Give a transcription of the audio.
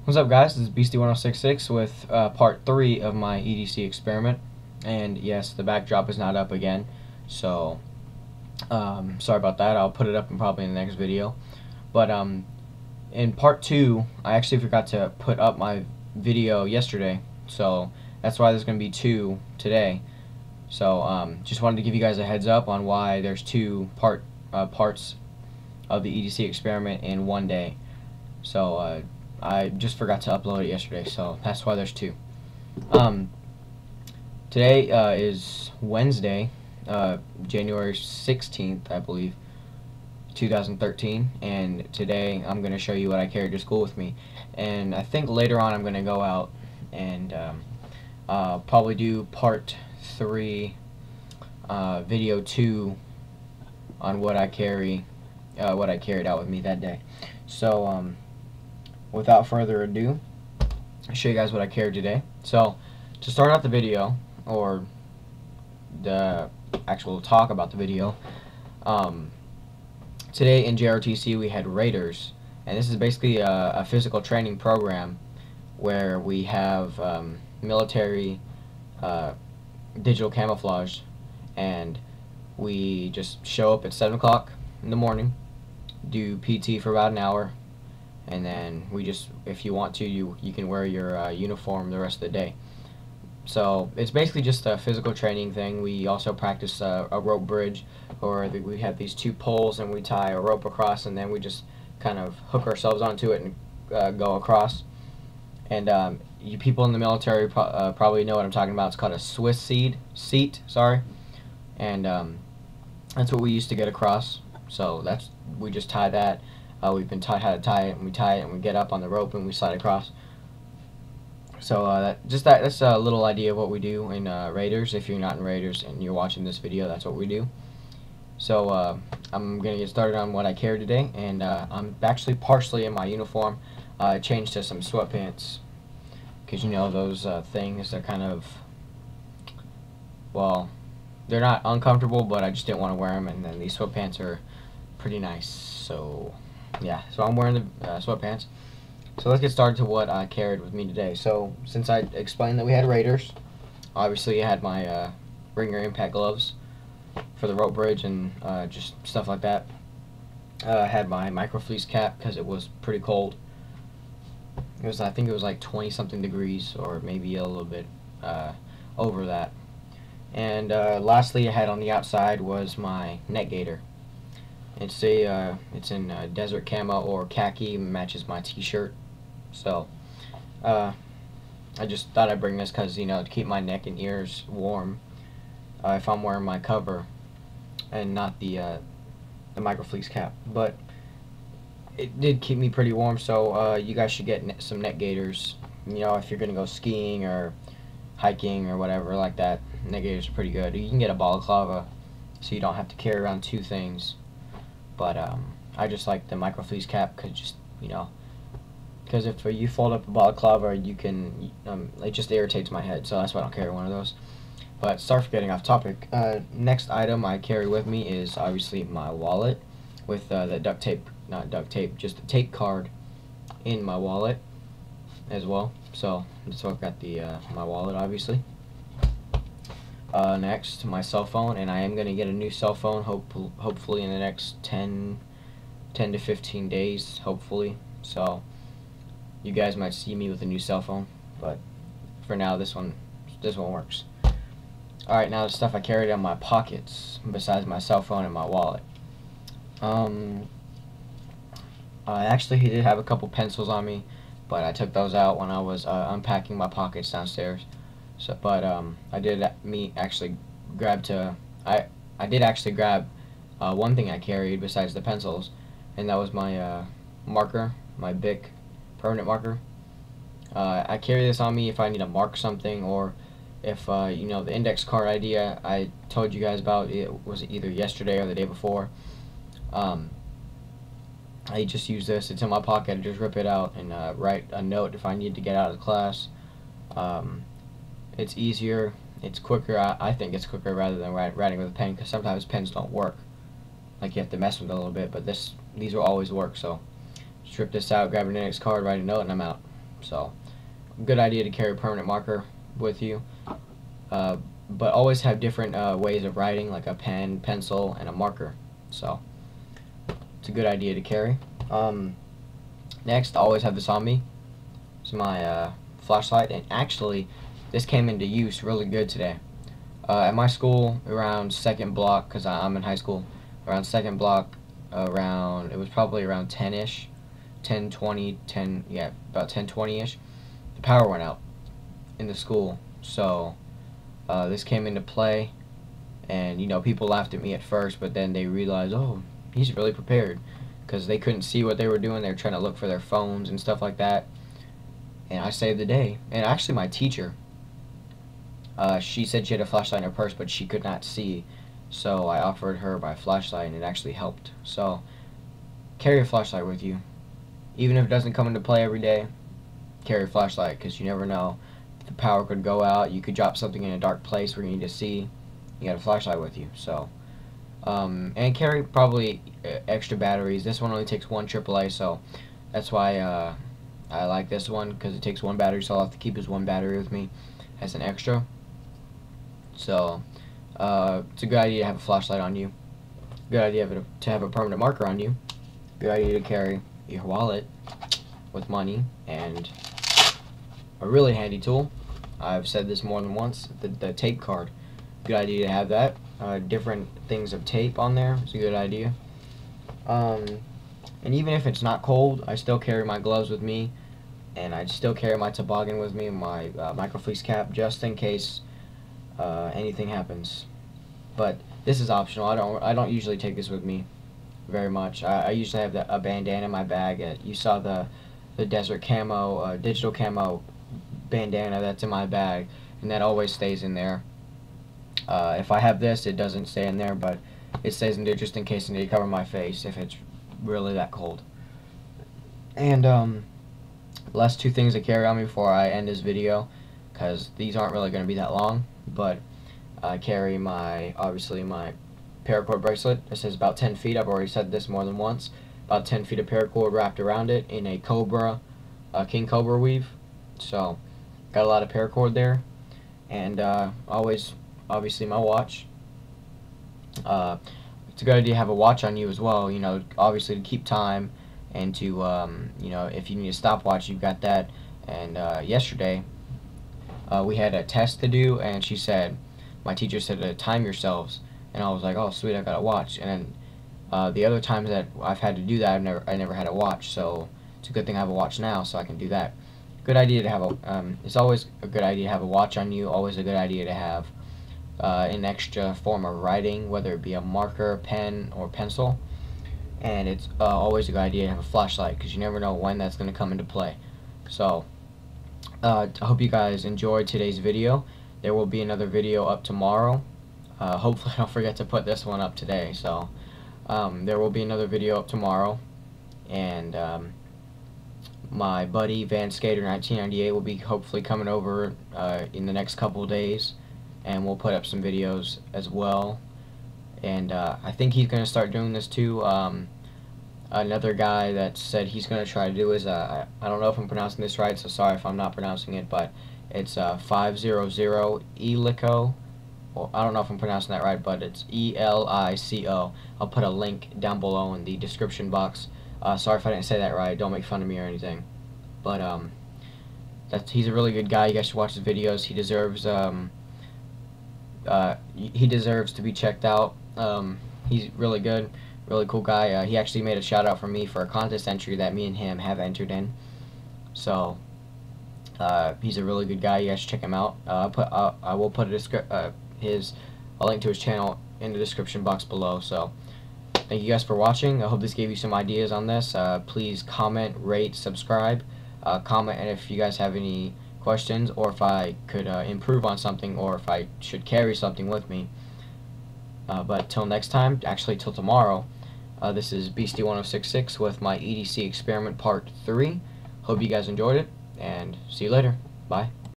What's up, guys? This is Beastie1066 with part 3 of my E.D.C experiment. And yes, the backdrop is not up again, so sorry about that. I'll put it up probably in the next video. But in part 2, I actually forgot to put up my video yesterday, so that's why there's going to be 2 today. So just wanted to give you guys a heads up on why there's 2 parts of the E.D.C experiment in one day. So I just forgot to upload it yesterday, so that's why there's 2. Today is Wednesday, January 16th, I believe, 2013, and today I'm going to show you what I carried to school with me. And I think later on I'm going to go out and probably do part 3, video 2 on what I carried out with me that day. So without further ado, I'll show you guys what I carried today. So to start out the video, or the actual talk about the video, today in JRTC we had Raiders, and this is basically a physical training program where we have military digital camouflage, and we just show up at 7 o'clock in the morning, do PT for about an hour, and then we just, if you want to, you can wear your uniform the rest of the day. So it's basically just a physical training thing. We also practice a rope bridge, or we have these 2 poles and we tie a rope across, and then we just kind of hook ourselves onto it and go across. And you people in the military probably know what I'm talking about. It's called a Swiss seat, sorry. And that's what we used to get across. So we just tie that. We've been taught how to tie it, and we tie it, and we get up on the rope, and we slide across. So that's a little idea of what we do in Raiders. If you're not in Raiders and you're watching this video, that's what we do. So I'm going to get started on what I carried today, and I'm actually partially in my uniform. I changed to some sweatpants, because you know those things, they're kind of, well, they're not uncomfortable, but I just didn't want to wear them, and then these sweatpants are pretty nice. So yeah, so I'm wearing the sweatpants. So let's get started to what I carried with me today. So since I explained that we had Raiders, obviously I had my ringer impact gloves for the rope bridge and just stuff like that. I had my micro fleece cap because it was pretty cold. I think it was like 20 something degrees, or maybe a little bit over that. And lastly, I had on the outside was my neck gaiter. It's in desert camo or khaki, matches my t-shirt. So I just thought I'd bring this because, you know, to keep my neck and ears warm if I'm wearing my cover and not the micro fleece cap. But it did keep me pretty warm, so you guys should get some neck gaiters. You know, if you're gonna go skiing or hiking or whatever like that, neck gaiters are pretty good. You can get a balaclava, so you don't have to carry around 2 things. But I just like the micro fleece cap because, just, you know, because if you fold up a balaclava, you can, it just irritates my head, so that's why I don't carry one of those. But sorry for getting off topic. Next item I carry with me is obviously my wallet with the duct tape, not duct tape, just the tape card in my wallet as well. So I've got the my wallet, obviously. Next, my cell phone, and I am going to get a new cell phone hopefully in the next 10 to 15 days, hopefully. So you guys might see me with a new cell phone, but for now this one works. Alright, now the stuff I carried in my pockets besides my cell phone and my wallet. I actually did have a couple pencils on me, but I took those out when I was unpacking my pockets downstairs. So, but I did actually grab one thing I carried besides the pencils, and that was my marker, my Bic permanent marker. I carry this on me if I need to mark something, or if you know, the index card idea I told you guys about, it was either yesterday or the day before. I just use this. It's in my pocket. I just rip it out and write a note if I need to get out of class. It's easier, it's quicker. I think it's quicker rather than writing with a pen, because sometimes pens don't work. Like, you have to mess with it a little bit, but these will always work. So strip this out, grab an index card, write a note, and I'm out. So, good idea to carry a permanent marker with you. But always have different ways of writing, like a pen, pencil, and a marker. So, it's a good idea to carry. Next, I always have this on me. It's my flashlight, and actually, this came into use really good today. At my school, around second block, because I'm in high school, around second block, it was probably around 10-ish, 10:20, 10, yeah, about 10:20-ish, the power went out in the school. So, this came into play, and, you know, people laughed at me at first, but then they realized, oh, he's really prepared, because they couldn't see what they were doing. They were trying to look for their phones and stuff like that, and I saved the day. And actually, my teacher, she said she had a flashlight in her purse, but she could not see, so I offered her my flashlight, and it actually helped. So, carry a flashlight with you. Even if it doesn't come into play every day, carry a flashlight, because you never know. The power could go out, you could drop something in a dark place where you need to see, you got a flashlight with you. So, and carry probably extra batteries. This one only takes one AAA, so that's why I like this one, because it takes one battery, so I'll have to keep this one battery with me as an extra. So, it's a good idea to have a flashlight on you. Good idea to have a permanent marker on you. Good idea to carry your wallet with money, and a really handy tool, I've said this more than once, the tape card. Good idea to have that. Different things of tape on there. It's a good idea. And even if it's not cold, I still carry my gloves with me, and I still carry my toboggan with me, my microfleece cap, just in case anything happens. But this is optional. I don't usually take this with me very much. I usually have a bandana in my bag. You saw the desert camo, digital camo bandana that's in my bag, and that always stays in there. If I have this, it doesn't stay in there, but it stays in there just in case I need to cover my face if it's really that cold. And last two things to carry on me before I end this video, because these aren't really going to be that long, but I carry obviously my paracord bracelet. It says about 10 feet. I've already said this more than once. About 10 feet of paracord wrapped around it in a king cobra weave. So, got a lot of paracord there. And always, obviously, my watch. It's a good idea to have a watch on you as well, you know, obviously to keep time, and to, you know, if you need a stopwatch, you've got that. And yesterday, we had a test to do, and my teacher said to time yourselves, and I was like, oh sweet, I got a watch. And then the other times that I've had to do that, I never had a watch, so it's a good thing I have a watch now, so I can do that. Good idea to have it's always a good idea to have a watch on you. Always a good idea to have an extra form of writing, whether it be a marker, pen, or pencil. And it's always a good idea to have a flashlight, because you never know when that's going to come into play. So, I hope you guys enjoyed today's video. There will be another video up tomorrow. Hopefully I don't forget to put this one up today. So, there will be another video up tomorrow. And my buddy Van Skater 1998 will be hopefully coming over in the next couple of days, and we'll put up some videos as well. And I think he's going to start doing this too. Another guy that said he's going to try to do is, I don't know if I'm pronouncing this right, so sorry if I'm not pronouncing it, but it's 500 E.D.C. Well, I don't know if I'm pronouncing that right, but it's E.L.I.C.O. I'll put a link down below in the description box. Sorry if I didn't say that right. Don't make fun of me or anything. But he's a really good guy. You guys should watch his videos. He deserves to be checked out. He's really good, really cool guy. He actually made a shout out for me for a contest entry that me and him have entered in. So he's a really good guy. You guys should check him out. I will put a link to his channel in the description box below. So thank you guys for watching. I hope this gave you some ideas on this. Please comment, rate, subscribe, comment, and if you guys have any questions, or if I could improve on something, or if I should carry something with me. But till next time, actually till tomorrow, this is Beastie 1066 with my E.D.C experiment part 3. Hope you guys enjoyed it, and see you later. Bye.